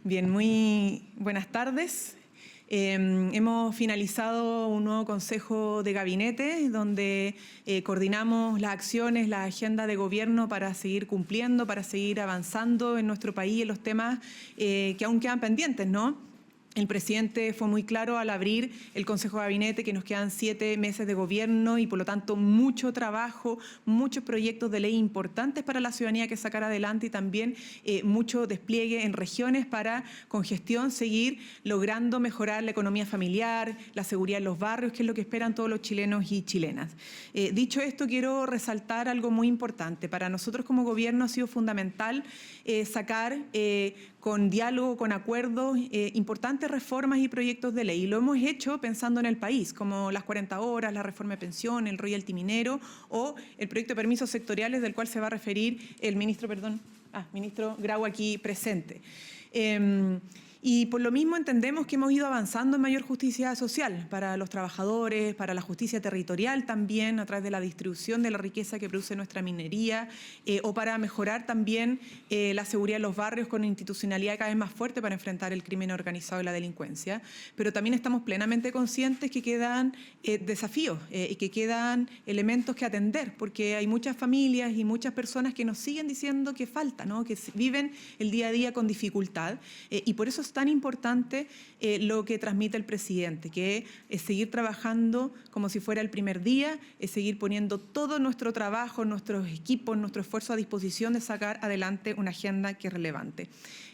Bien, muy buenas tardes. Hemos finalizado un nuevo Consejo de Gabinete donde coordinamos las acciones, la agenda de gobierno para seguir cumpliendo, para seguir avanzando en nuestro país en los temas que aún quedan pendientes, ¿no? El presidente fue muy claro al abrir el Consejo de Gabinete que nos quedan 7 meses de gobierno y por lo tanto mucho trabajo, muchos proyectos de ley importantes para la ciudadanía que sacar adelante y también mucho despliegue en regiones para con gestión seguir logrando mejorar la economía familiar, la seguridad en los barrios, que es lo que esperan todos los chilenos y chilenas. Dicho esto, quiero resaltar algo muy importante. Para nosotros como gobierno ha sido fundamental sacar con diálogo, con acuerdos, importantes reformas y proyectos de ley. Y lo hemos hecho pensando en el país, como las 40 horas, la reforma de pensión, el royalty minero o el proyecto de permisos sectoriales del cual se va a referir el ministro, ministro Grau aquí presente. Y por lo mismo entendemos que hemos ido avanzando en mayor justicia social para los trabajadores, para la justicia territorial también, a través de la distribución de la riqueza que produce nuestra minería, o para mejorar también la seguridad en los barrios con una institucionalidad cada vez más fuerte para enfrentar el crimen organizado y la delincuencia. Pero también estamos plenamente conscientes que quedan desafíos y que quedan elementos que atender, porque hay muchas familias y muchas personas que nos siguen diciendo que falta, ¿no? Que viven el día a día con dificultad, y por eso es tan importante lo que transmite el presidente, que es seguir trabajando como si fuera el primer día, es seguir poniendo todo nuestro trabajo, nuestros equipos, nuestro esfuerzo a disposición de sacar adelante una agenda que es relevante.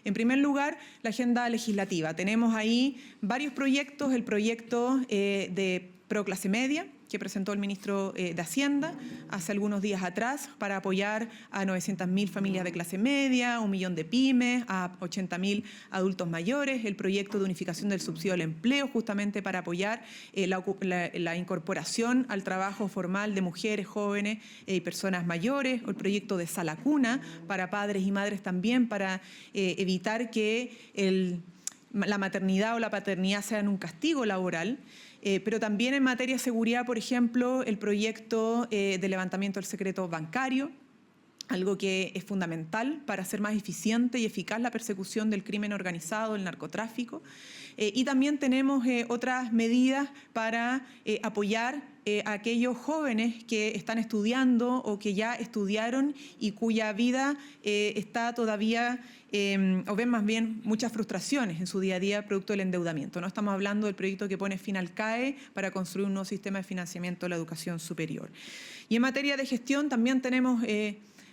En primer lugar, la agenda legislativa. Tenemos ahí varios proyectos, el proyecto de Proclase Media, que presentó el ministro de Hacienda hace algunos días atrás para apoyar a 900.000 familias de clase media, 1 millón de pymes, a 80.000 adultos mayores, el proyecto de unificación del subsidio al empleo justamente para apoyar la incorporación al trabajo formal de mujeres, jóvenes y personas mayores, o el proyecto de Sala Cuna para padres y madres también para evitar que la maternidad o la paternidad sean un castigo laboral. Pero también en materia de seguridad, por ejemplo, el proyecto de levantamiento del secreto bancario, algo que es fundamental para hacer más eficiente y eficaz la persecución del crimen organizado, el narcotráfico. Y también tenemos otras medidas para apoyar a aquellos jóvenes que están estudiando o que ya estudiaron y cuya vida está todavía, o ven más bien muchas frustraciones en su día a día producto del endeudamiento. No estamos hablando del proyecto que pone fin al CAE para construir un nuevo sistema de financiamiento de la educación superior. Y en materia de gestión también tenemos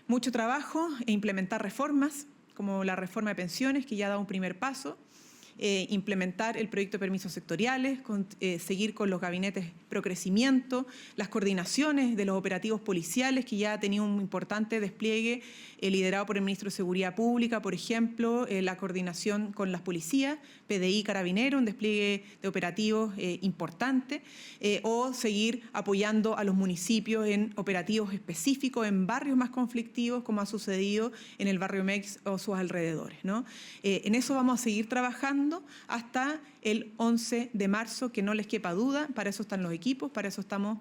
mucho trabajo e implementar reformas, como la reforma de pensiones, que ya da un primer paso, implementar el proyecto de permisos sectoriales, seguir con los gabinetes pro crecimiento, las coordinaciones de los operativos policiales, que ya ha tenido un importante despliegue liderado por el ministro de Seguridad Pública, por ejemplo, la coordinación con las policías, PDI, Carabinero, un despliegue de operativos importante, o seguir apoyando a los municipios en operativos específicos en barrios más conflictivos, como ha sucedido en el barrio Mex o sus alrededores, ¿no? En eso vamos a seguir trabajando hasta el 11 de marzo, que no les quepa duda. Para eso están los equipos, para eso estamos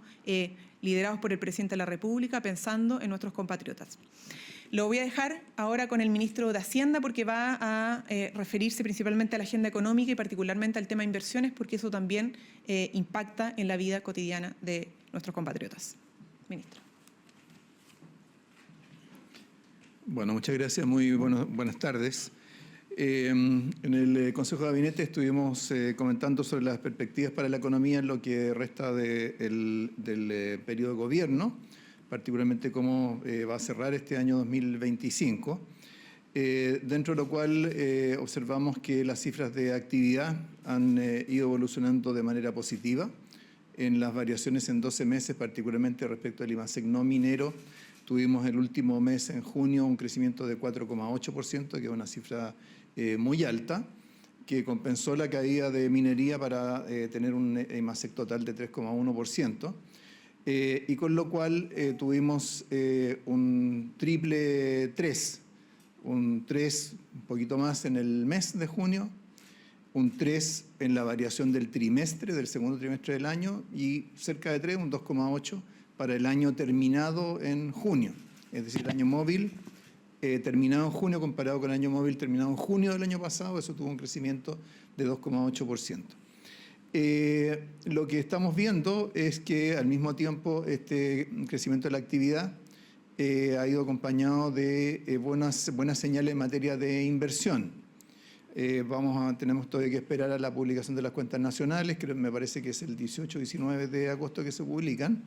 liderados por el presidente de la República, pensando en nuestros compatriotas. Lo voy a dejar ahora con el ministro de Hacienda porque va a referirse principalmente a la agenda económica y particularmente al tema de inversiones, porque eso también impacta en la vida cotidiana de nuestros compatriotas. Ministro. Bueno, muchas gracias. Muy buenas tardes. En el Consejo de Gabinete estuvimos comentando sobre las perspectivas para la economía en lo que resta del periodo de gobierno, particularmente cómo va a cerrar este año 2025, dentro de lo cual observamos que las cifras de actividad han ido evolucionando de manera positiva en las variaciones en 12 meses, particularmente respecto al IMASEC no minero. Tuvimos el último mes, en junio, un crecimiento de 4,8%, que es una cifra muy alta, que compensó la caída de minería para tener un IMASEC total de 3,1%. Y con lo cual tuvimos un triple 3, un 3 un poquito más en el mes de junio, un 3 en la variación del trimestre, del segundo trimestre del año, y cerca de 3, un 2,8 para el año terminado en junio, es decir, el año móvil terminado en junio, comparado con el año móvil terminado en junio del año pasado, eso tuvo un crecimiento de 2,8%. Lo que estamos viendo es que al mismo tiempo este crecimiento de la actividad ha ido acompañado de buenas señales en materia de inversión. Tenemos todavía que esperar a la publicación de las cuentas nacionales, que me parece que es el 18-19 de agosto que se publican.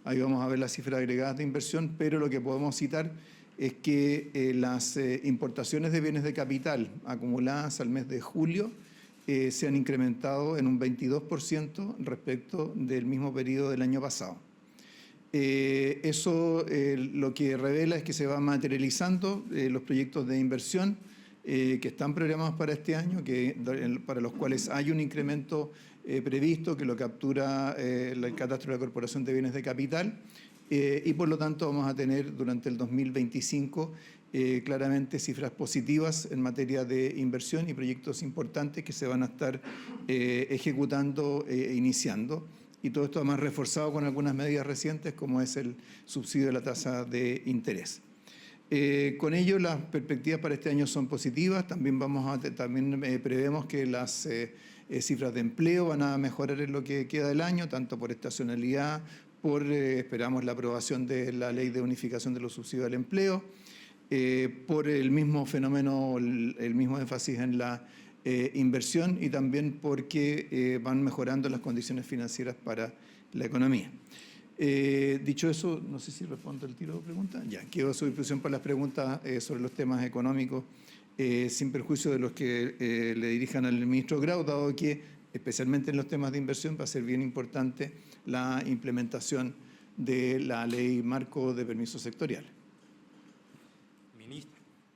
Ahí vamos a ver las cifras agregadas de inversión, pero lo que podemos citar es que las importaciones de bienes de capital acumuladas al mes de julio se han incrementado en un 22% respecto del mismo periodo del año pasado. Eso lo que revela es que se van materializando los proyectos de inversión que están programados para este año, para los cuales hay un incremento previsto que lo captura el catastro de la Corporación de Bienes de Capital, y por lo tanto vamos a tener durante el 2025 claramente cifras positivas en materia de inversión y proyectos importantes que se van a estar ejecutando e iniciando. Y todo esto además reforzado con algunas medidas recientes como es el subsidio de la tasa de interés. Con ello las perspectivas para este año son positivas. También prevemos que las cifras de empleo van a mejorar en lo que queda del año, tanto por estacionalidad, esperamos la aprobación de la ley de unificación de los subsidios al empleo, por el mismo fenómeno, el mismo énfasis en la inversión y también porque van mejorando las condiciones financieras para la economía. Dicho eso, no sé si respondo el tiro de preguntas. Ya, quedo a su disposición para las preguntas sobre los temas económicos, sin perjuicio de los que le dirijan al ministro Grau, dado que, especialmente en los temas de inversión, va a ser bien importante la implementación de la ley marco de permisos sectoriales.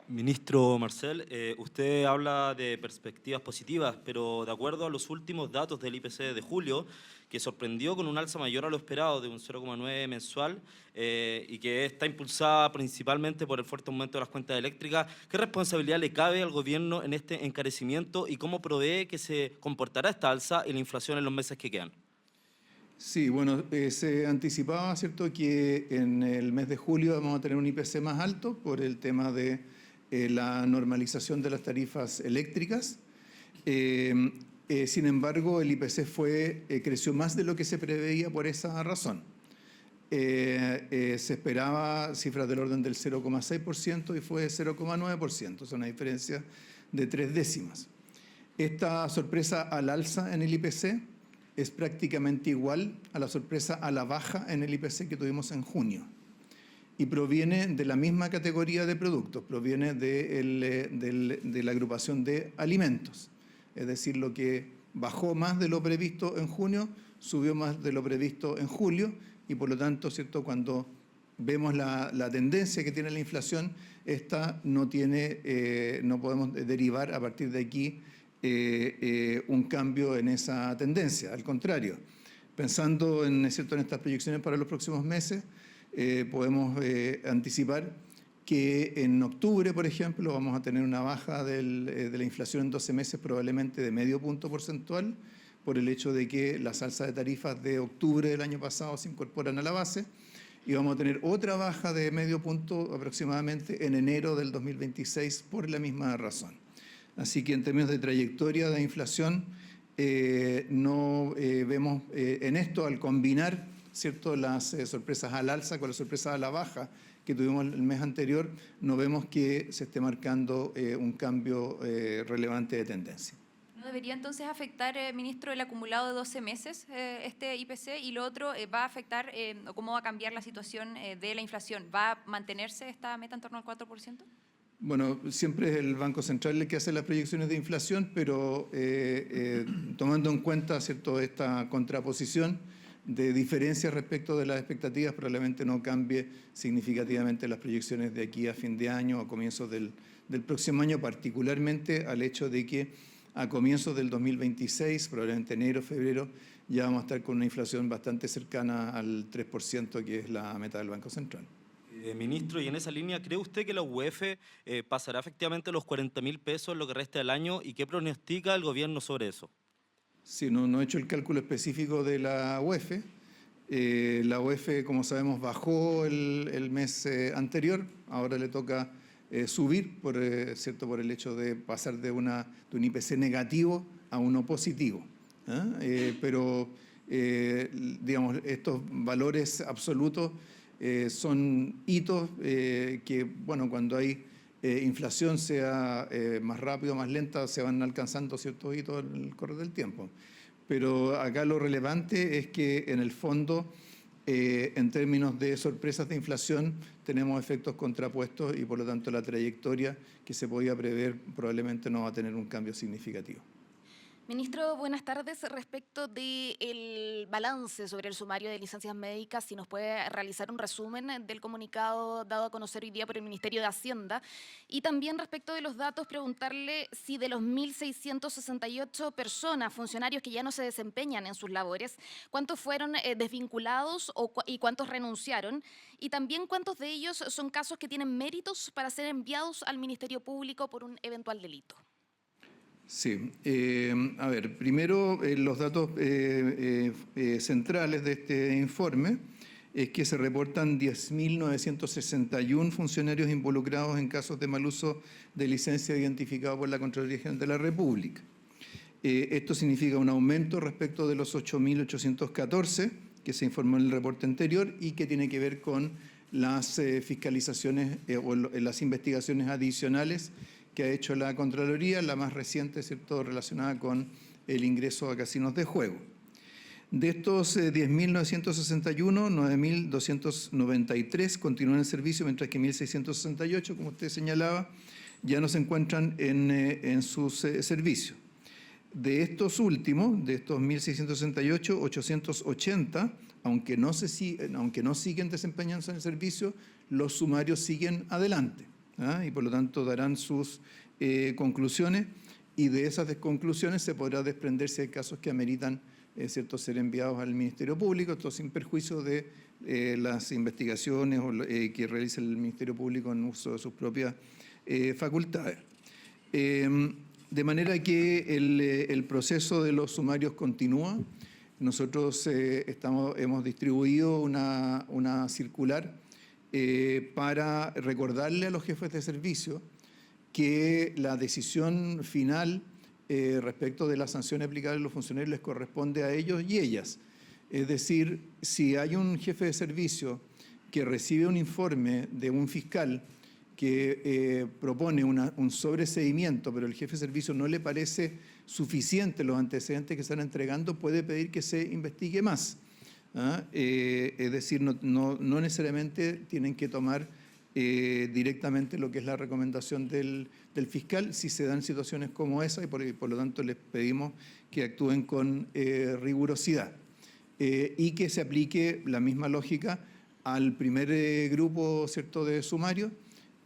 Ministro Marcel, usted habla de perspectivas positivas, pero de acuerdo a los últimos datos del IPC de julio, que sorprendió con un alza mayor a lo esperado de un 0,9 mensual y que está impulsada principalmente por el fuerte aumento de las cuentas eléctricas, ¿qué responsabilidad le cabe al gobierno en este encarecimiento y cómo prevé que se comportará esta alza y la inflación en los meses que quedan? Sí, bueno, se anticipaba, ¿cierto?, que en el mes de julio vamos a tener un IPC más alto por el tema de la normalización de las tarifas eléctricas. Sin embargo, el IPC creció más de lo que se preveía por esa razón. Se esperaba cifras del orden del 0,6% y fue 0,9%, es una diferencia de 3 décimas. Esta sorpresa al alza en el IPC es prácticamente igual a la sorpresa a la baja en el IPC que tuvimos en junio. Y proviene de la misma categoría de productos, proviene de la agrupación de alimentos. Es decir, lo que bajó más de lo previsto en junio, subió más de lo previsto en julio, y por lo tanto, ¿cierto?, cuando vemos la tendencia que tiene la inflación, esta no podemos derivar a partir de aquí un cambio en esa tendencia. Al contrario, pensando en estas proyecciones para los próximos meses, podemos anticipar que en octubre, por ejemplo, vamos a tener una baja de la inflación en 12 meses probablemente de medio punto porcentual, por el hecho de que las alzas de tarifas de octubre del año pasado se incorporan a la base, y vamos a tener otra baja de medio punto aproximadamente en enero del 2026 por la misma razón. Así que en términos de trayectoria de inflación, no vemos en esto, al combinar, ¿cierto?, las sorpresas al alza con las sorpresas a la baja que tuvimos el mes anterior, no vemos que se esté marcando un cambio relevante de tendencia. ¿No debería entonces afectar, ministro, el acumulado de 12 meses este IPC? Y lo otro, ¿va a afectar o cómo va a cambiar la situación de la inflación? ¿Va a mantenerse esta meta en torno al 4%? Bueno, siempre es el Banco Central el que hace las proyecciones de inflación, pero tomando en cuenta, ¿cierto?, esta contraposición de diferencias respecto de las expectativas, probablemente no cambie significativamente las proyecciones de aquí a fin de año o a comienzos del próximo año, particularmente al hecho de que a comienzos del 2026, probablemente enero, febrero, ya vamos a estar con una inflación bastante cercana al 3%, que es la meta del Banco Central. Ministro, y en esa línea, ¿cree usted que la UEF pasará efectivamente los 40.000 pesos en lo que resta del año y qué pronostica el gobierno sobre eso? Sí, no he hecho el cálculo específico de la UEF. La UEF, como sabemos, bajó el mes anterior, ahora le toca subir por el hecho de pasar de un IPC negativo a uno positivo. Pero digamos, estos valores absolutos son hitos que, bueno, cuando hay inflación, sea más rápido o más lenta, se van alcanzando ciertos hitos en el correr del tiempo. Pero acá lo relevante es que, en el fondo, en términos de sorpresas de inflación, tenemos efectos contrapuestos y, por lo tanto, la trayectoria que se podía prever probablemente no va a tener un cambio significativo. Ministro, buenas tardes. Respecto del balance sobre el sumario de licencias médicas, si nos puede realizar un resumen del comunicado dado a conocer hoy día por el Ministerio de Hacienda. Y también respecto de los datos, preguntarle si de los 1.668 personas, funcionarios que ya no se desempeñan en sus labores, ¿cuántos fueron desvinculados y cuántos renunciaron? Y también cuántos de ellos son casos que tienen méritos para ser enviados al Ministerio Público por un eventual delito. Sí, a ver, primero los datos centrales de este informe es que se reportan 10.961 funcionarios involucrados en casos de mal uso de licencia identificados por la Contraloría General de la República. Esto significa un aumento respecto de los 8.814 que se informó en el reporte anterior y que tiene que ver con las fiscalizaciones o las investigaciones adicionales que ha hecho la Contraloría, la más reciente, ¿cierto?, relacionada con el ingreso a casinos de juego. De estos 10.961, 9.293 continúan en servicio, mientras que 1.668, como usted señalaba, ya no se encuentran en sus servicios. De estos últimos, de estos 1.668, 880, aunque no siguen desempeñándose en el servicio, los sumarios siguen adelante. Y por lo tanto darán sus conclusiones, y de esas conclusiones se podrá desprender si hay casos que ameritan ser enviados al Ministerio Público, esto sin perjuicio de las investigaciones que realice el Ministerio Público en uso de sus propias facultades. De manera que el proceso de los sumarios continúa. Nosotros hemos distribuido una circular para recordarle a los jefes de servicio que la decisión final respecto de las sanciones aplicables a los funcionarios les corresponde a ellos y ellas. Es decir, si hay un jefe de servicio que recibe un informe de un fiscal que propone un sobreseimiento, pero el jefe de servicio no le parece suficiente los antecedentes que están entregando, puede pedir que se investigue más. Es decir, no necesariamente tienen que tomar directamente lo que es la recomendación del fiscal si se dan situaciones como esa, y por lo tanto les pedimos que actúen con rigurosidad y que se aplique la misma lógica al primer grupo, ¿cierto?, de sumarios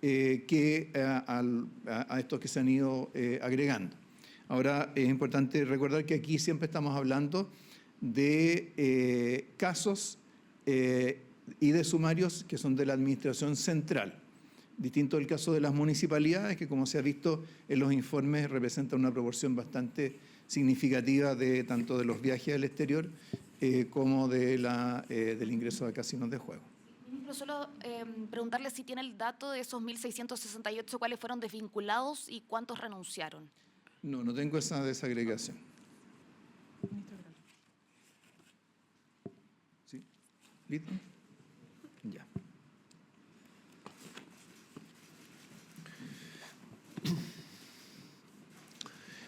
que a estos que se han ido agregando. Ahora, es importante recordar que aquí siempre estamos hablando de casos y de sumarios que son de la Administración Central. Distinto del caso de las municipalidades, que, como se ha visto en los informes, representan una proporción bastante significativa de tanto de los viajes al exterior como del ingreso a casinos de juego. Ministro, solo preguntarle si tiene el dato de esos 1.668, cuáles fueron desvinculados y cuántos renunciaron. No tengo esa desagregación. ¿Sí? ¿Listo? Ya.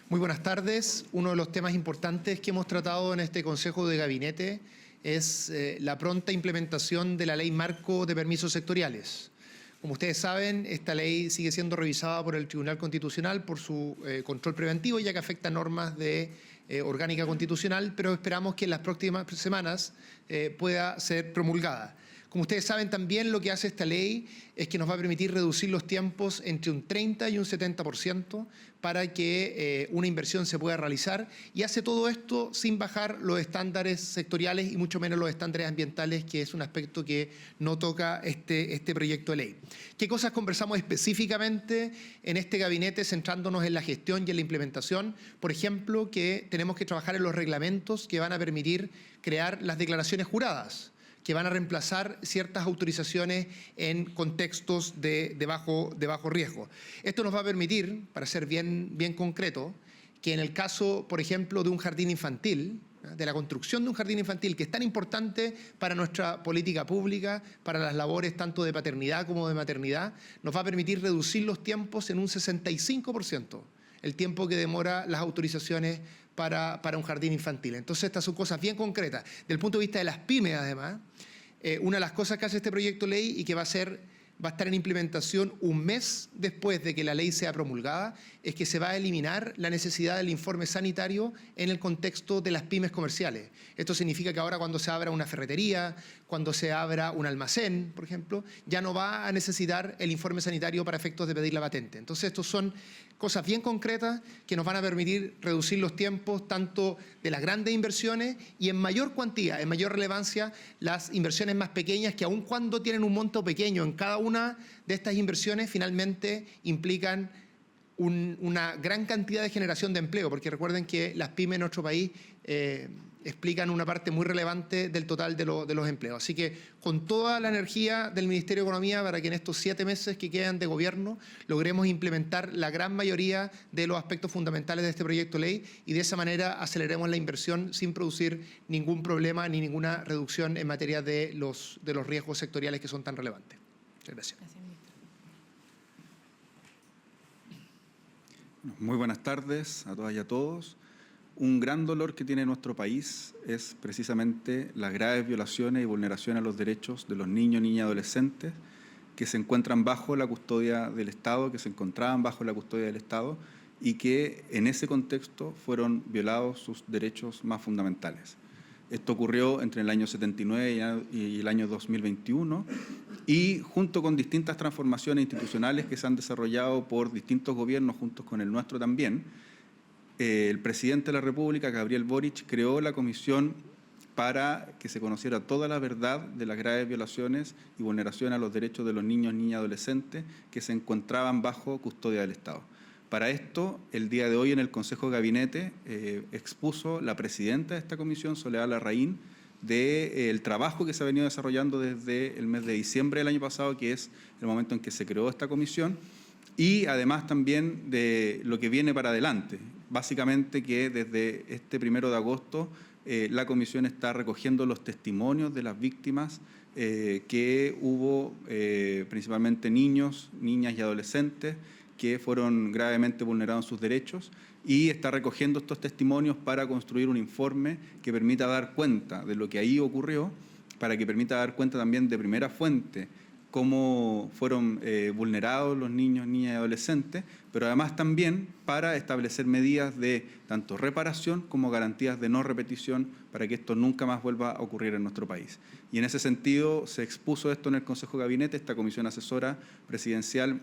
Muy buenas tardes. Uno de los temas importantes que hemos tratado en este Consejo de Gabinete es la pronta implementación de la Ley Marco de Permisos Sectoriales. Como ustedes saben, esta ley sigue siendo revisada por el Tribunal Constitucional por su control preventivo, ya que afecta normas de orgánica constitucional, pero esperamos que en las próximas semanas pueda ser promulgada. Como ustedes saben también, lo que hace esta ley es que nos va a permitir reducir los tiempos entre un 30 y un 70% para que una inversión se pueda realizar, y hace todo esto sin bajar los estándares sectoriales y mucho menos los estándares ambientales, que es un aspecto que no toca este proyecto de ley. ¿Qué cosas conversamos específicamente en este gabinete centrándonos en la gestión y en la implementación? Por ejemplo, que tenemos que trabajar en los reglamentos que van a permitir crear las declaraciones juradas, que van a reemplazar ciertas autorizaciones en contextos de bajo riesgo. Esto nos va a permitir, para ser bien concreto, que en el caso, por ejemplo, de un jardín infantil, de la construcción de un jardín infantil, que es tan importante para nuestra política pública, para las labores tanto de paternidad como de maternidad, nos va a permitir reducir los tiempos en un 65%, el tiempo que demora las autorizaciones para un jardín infantil. Entonces, estas son cosas bien concretas. Desde el punto de vista de las pymes, además, una de las cosas que hace este proyecto de ley y que va a estar en implementación un mes después de que la ley sea promulgada, es que se va a eliminar la necesidad del informe sanitario en el contexto de las pymes comerciales. Esto significa que ahora cuando se abra una ferretería, cuando se abra un almacén, por ejemplo, ya no va a necesitar el informe sanitario para efectos de pedir la patente. Entonces, estos son cosas bien concretas que nos van a permitir reducir los tiempos tanto de las grandes inversiones y en mayor cuantía, en mayor relevancia, las inversiones más pequeñas que aun cuando tienen un monto pequeño en cada una de estas inversiones finalmente implican una gran cantidad de generación de empleo, porque recuerden que las pymes en nuestro país explican una parte muy relevante del total de los empleos. Así que con toda la energía del Ministerio de Economía para que en estos 7 meses que quedan de gobierno logremos implementar la gran mayoría de los aspectos fundamentales de este proyecto de ley y de esa manera aceleremos la inversión sin producir ningún problema ni ninguna reducción en materia de los riesgos sectoriales que son tan relevantes. Muchas gracias. Muy buenas tardes a todas y a todos. Un gran dolor que tiene nuestro país es precisamente las graves violaciones y vulneraciones a los derechos de los niños, niñas y adolescentes que se encuentran bajo la custodia del Estado, que se encontraban bajo la custodia del Estado y que en ese contexto fueron violados sus derechos más fundamentales. Esto ocurrió entre el año 79 y el año 2021 y junto con distintas transformaciones institucionales que se han desarrollado por distintos gobiernos, juntos con el nuestro también, el presidente de la República, Gabriel Boric, creó la comisión para que se conociera toda la verdad de las graves violaciones y vulneraciones a los derechos de los niños, niñas y adolescentes que se encontraban bajo custodia del Estado. Para esto, el día de hoy en el Consejo de Gabinete expuso la presidenta de esta comisión, Soledad Larraín, del trabajo que se ha venido desarrollando desde el mes de diciembre del año pasado, que es el momento en que se creó esta comisión, y además también de lo que viene para adelante. Básicamente que desde este 1 de agosto la comisión está recogiendo los testimonios de las víctimas que hubo, principalmente niños, niñas y adolescentes, que fueron gravemente vulnerados en sus derechos y está recogiendo estos testimonios para construir un informe que permita dar cuenta de lo que ahí ocurrió, para que permita dar cuenta también de primera fuente cómo fueron vulnerados los niños, niñas y adolescentes, pero además también para establecer medidas de tanto reparación como garantías de no repetición para que esto nunca más vuelva a ocurrir en nuestro país. Y en ese sentido se expuso esto en el Consejo de Gabinete. Esta comisión asesora presidencial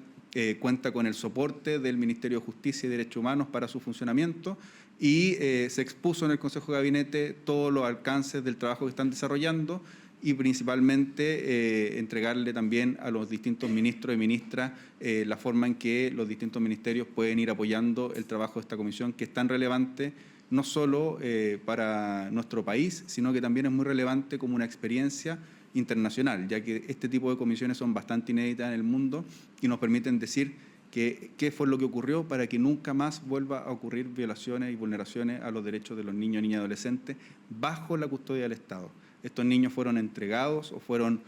cuenta con el soporte del Ministerio de Justicia y Derechos Humanos para su funcionamiento y se expuso en el Consejo de Gabinete todos los alcances del trabajo que están desarrollando y principalmente entregarle también a los distintos ministros y ministras la forma en que los distintos ministerios pueden ir apoyando el trabajo de esta comisión, que es tan relevante no solo para nuestro país, sino que también es muy relevante como una experiencia internacional, ya que este tipo de comisiones son bastante inéditas en el mundo y nos permiten decir qué fue lo que ocurrió para que nunca más vuelva a ocurrir violaciones y vulneraciones a los derechos de los niños, niñas y adolescentes bajo la custodia del Estado. Estos niños fueron entregados o fueron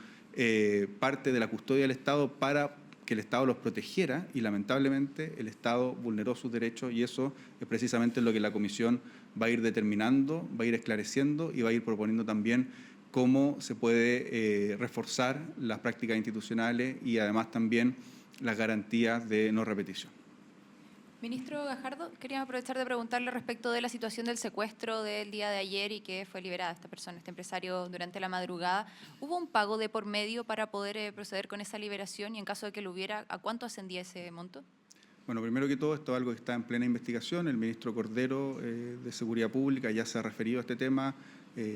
parte de la custodia del Estado para que el Estado los protegiera y lamentablemente el Estado vulneró sus derechos y eso es precisamente lo que la Comisión va a ir determinando, va a ir esclareciendo y va a ir proponiendo también cómo se puede reforzar las prácticas institucionales y además también las garantías de no repetición. Ministro Gajardo, quería aprovechar de preguntarle respecto de la situación del secuestro del día de ayer y que fue liberada esta persona, este empresario, durante la madrugada. ¿Hubo un pago de por medio para poder proceder con esa liberación y en caso de que lo hubiera, ¿a cuánto ascendía ese monto? Bueno, primero que todo, esto es algo que está en plena investigación. El ministro Cordero de Seguridad Pública ya se ha referido a este tema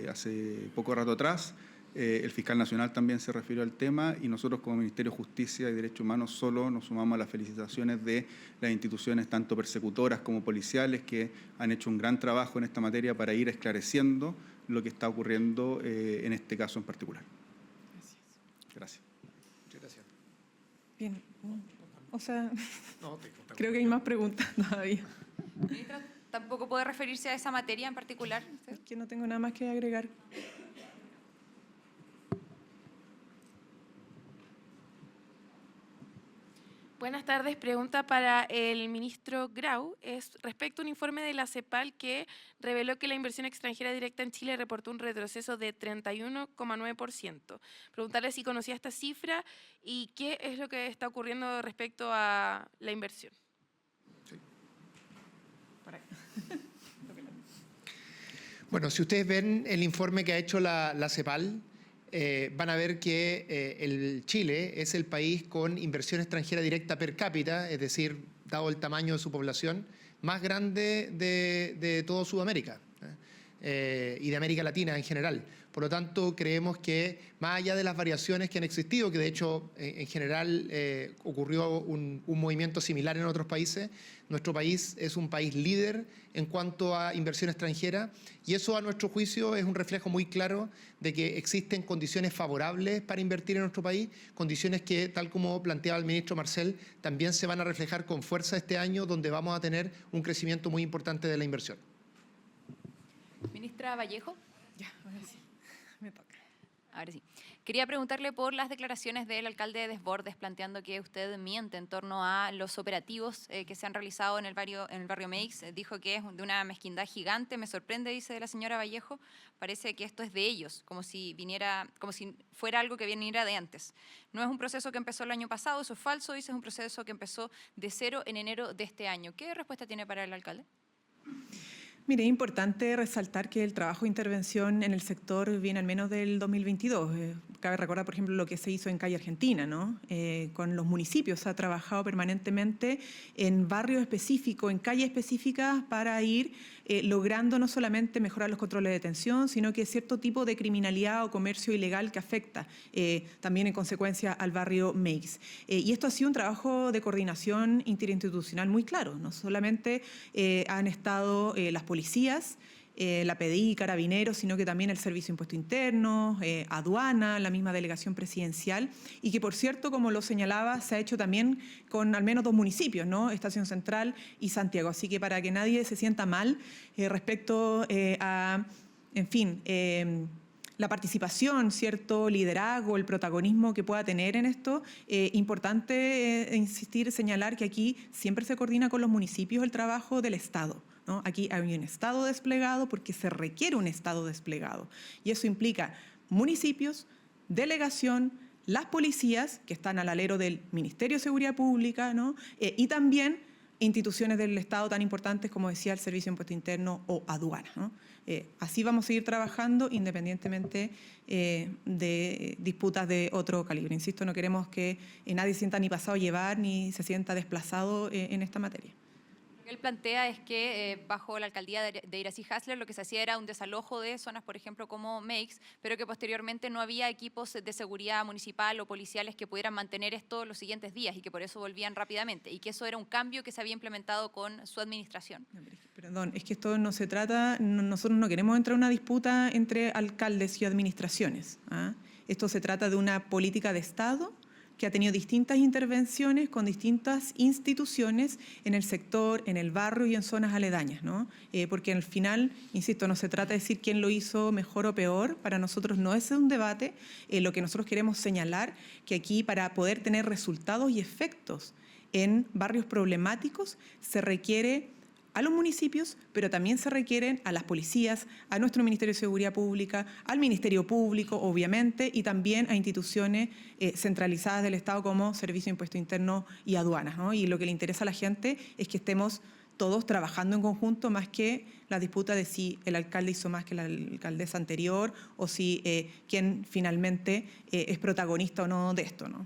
hace poco rato atrás. El fiscal nacional también se refirió al tema y nosotros como Ministerio de Justicia y Derechos Humanos solo nos sumamos a las felicitaciones de las instituciones tanto persecutoras como policiales que han hecho un gran trabajo en esta materia para ir esclareciendo lo que está ocurriendo en este caso en particular. Gracias. Muchas gracias. Bien, o sea, No, creo que hay más preguntas todavía. Ministro, ¿tampoco puede referirse a esa materia en particular? ¿Usted? Es que no tengo nada más que agregar. Buenas tardes. Pregunta para el ministro Grau. Es respecto a un informe de la CEPAL que reveló que la inversión extranjera directa en Chile reportó un retroceso de 31,9%. Preguntarle si conocía esta cifra y qué es lo que está ocurriendo respecto a la inversión. Bueno, si ustedes ven el informe que ha hecho la CEPAL, van a ver que el Chile es el país con inversión extranjera directa per cápita, es decir, dado el tamaño de su población, más grande de toda Sudamérica y de América Latina en general. Por lo tanto, creemos que más allá de las variaciones que han existido, que de hecho en general ocurrió un movimiento similar en otros países, nuestro país es un país líder en cuanto a inversión extranjera y eso a nuestro juicio es un reflejo muy claro de que existen condiciones favorables para invertir en nuestro país, condiciones que, tal como planteaba el ministro Marcel, también se van a reflejar con fuerza este año, donde vamos a tener un crecimiento muy importante de la inversión. Ministra Vallejo. Ya, ahora sí, me toca. Ahora sí. Quería preguntarle por las declaraciones del alcalde de Desbordes planteando que usted miente en torno a los operativos que se han realizado en el barrio Meix. Dijo que es de una mezquindad gigante. Me sorprende, dice la señora Vallejo. Parece que esto es de ellos, como si fuera algo que viniera de antes. No es un proceso que empezó el año pasado, eso es falso. Dice es un proceso que empezó de cero en enero de este año. ¿Qué respuesta tiene para el alcalde? Mire, es importante resaltar que el trabajo de intervención en el sector viene al menos del 2022. Cabe recordar, por ejemplo, lo que se hizo en Calle Argentina, ¿no? Con los municipios se ha trabajado permanentemente en barrios específicos, en calles específicas para ir logrando no solamente mejorar los controles de detención, sino que cierto tipo de criminalidad o comercio ilegal que afecta también en consecuencia al barrio Meix. Y esto ha sido un trabajo de coordinación interinstitucional muy claro. No solamente han estado las policías, la PDI, Carabineros, sino que también el Servicio de Impuesto Interno, Aduana, la misma delegación presidencial, y que, por cierto, como lo señalaba, se ha hecho también con al menos 2 municipios, ¿no? Estación Central y Santiago. Así que para que nadie se sienta mal respecto a, en fin, la participación, cierto liderazgo, el protagonismo que pueda tener en esto, importante insistir, señalar que aquí siempre se coordina con los municipios el trabajo del Estado, ¿no? Aquí hay un Estado desplegado porque se requiere un Estado desplegado. Y eso implica municipios, delegación, las policías, que están al alero del Ministerio de Seguridad Pública, ¿no? Y también instituciones del Estado tan importantes como decía el Servicio de Impuesto Interno o Aduana, ¿no? Así vamos a seguir trabajando independientemente de disputas de otro calibre. Insisto, no queremos que nadie se sienta ni pasado a llevar ni se sienta desplazado en esta materia. Lo que él plantea es que bajo la alcaldía de Iracy Hasler lo que se hacía era un desalojo de zonas, por ejemplo, como Meix, pero que posteriormente no había equipos de seguridad municipal o policiales que pudieran mantener esto los siguientes días y que por eso volvían rápidamente y que eso era un cambio que se había implementado con su administración. Perdón, es que esto no se trata, nosotros no queremos entrar en una disputa entre alcaldes y administraciones, ¿ah? Esto se trata de una política de Estado que ha tenido distintas intervenciones con distintas instituciones en el sector, en el barrio y en zonas aledañas, ¿no? Porque al final, insisto, no se trata de decir quién lo hizo mejor o peor, para nosotros no es un debate, lo que nosotros queremos señalar que aquí para poder tener resultados y efectos en barrios problemáticos se requiere a los municipios, pero también se requieren a las policías, a nuestro Ministerio de Seguridad Pública, al Ministerio Público, obviamente, y también a instituciones centralizadas del Estado como Servicio de Impuesto Interno y Aduanas, ¿no? Y lo que le interesa a la gente es que estemos todos trabajando en conjunto más que la disputa de si el alcalde hizo más que la alcaldesa anterior o si quién finalmente es protagonista o no de esto, ¿no?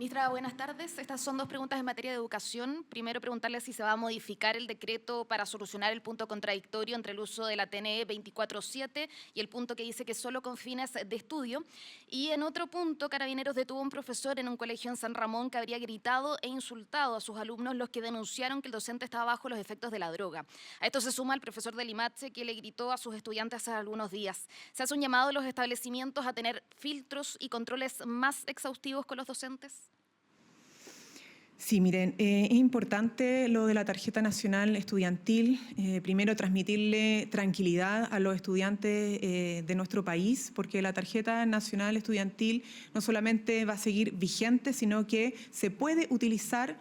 Ministra, buenas tardes. Estas son dos preguntas en materia de educación. Primero, preguntarle si se va a modificar el decreto para solucionar el punto contradictorio entre el uso de la TNE 24/7 y el punto que dice que solo con fines de estudio. Y en otro punto, Carabineros detuvo a un profesor en un colegio en San Ramón que habría gritado e insultado a sus alumnos, los que denunciaron que el docente estaba bajo los efectos de la droga. A esto se suma el profesor de Limache, que le gritó a sus estudiantes hace algunos días. Se hace un llamado a los establecimientos a tener filtros y controles más exhaustivos con los docentes. Sí, miren, es importante lo de la tarjeta nacional estudiantil. Primero, transmitirle tranquilidad a los estudiantes de nuestro país, porque la tarjeta nacional estudiantil no solamente va a seguir vigente, sino que se puede utilizar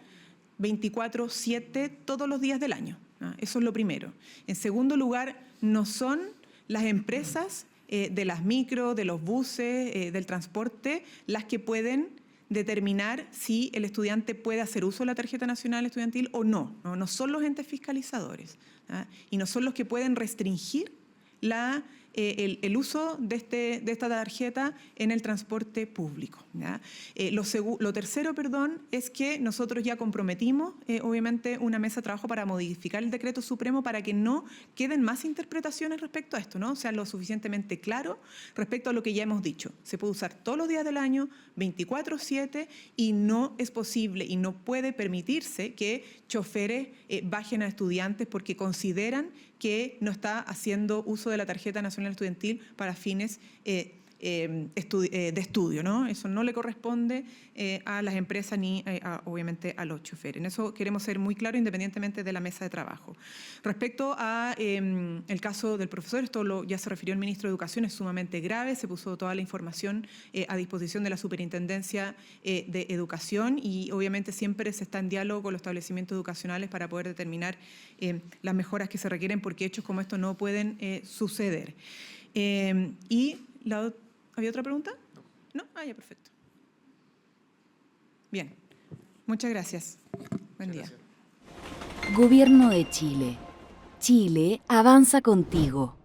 24/7 todos los días del año. Eso es lo primero. En segundo lugar, no son las empresas de las micros, de los buses, del transporte, las que pueden determinar si el estudiante puede hacer uso de la tarjeta nacional estudiantil o no. No son los entes fiscalizadores, y no son los que pueden restringir el uso de esta tarjeta en el transporte público. Lo tercero, es que nosotros ya comprometimos, obviamente, una mesa de trabajo para modificar el decreto supremo para que no queden más interpretaciones respecto a esto, ¿no? O sea, lo suficientemente claro respecto a lo que ya hemos dicho. Se puede usar todos los días del año, 24/7, y no es posible y no puede permitirse que choferes bajen a estudiantes porque consideran que no está haciendo uso de la tarjeta nacional estudiantil para fines de estudio, ¿no? Eso no le corresponde a las empresas ni, obviamente, a los choferes. En eso queremos ser muy claros, independientemente de la mesa de trabajo. Respecto a el caso del profesor, esto ya se refirió el ministro de Educación, es sumamente grave, se puso toda la información a disposición de la Superintendencia de Educación y, obviamente, siempre se está en diálogo con los establecimientos educacionales para poder determinar las mejoras que se requieren, porque hechos como estos no pueden suceder. ¿Había otra pregunta? ¿No? Ya, perfecto. Bien. Muchas gracias. Buen día. Gobierno de Chile. Chile avanza contigo.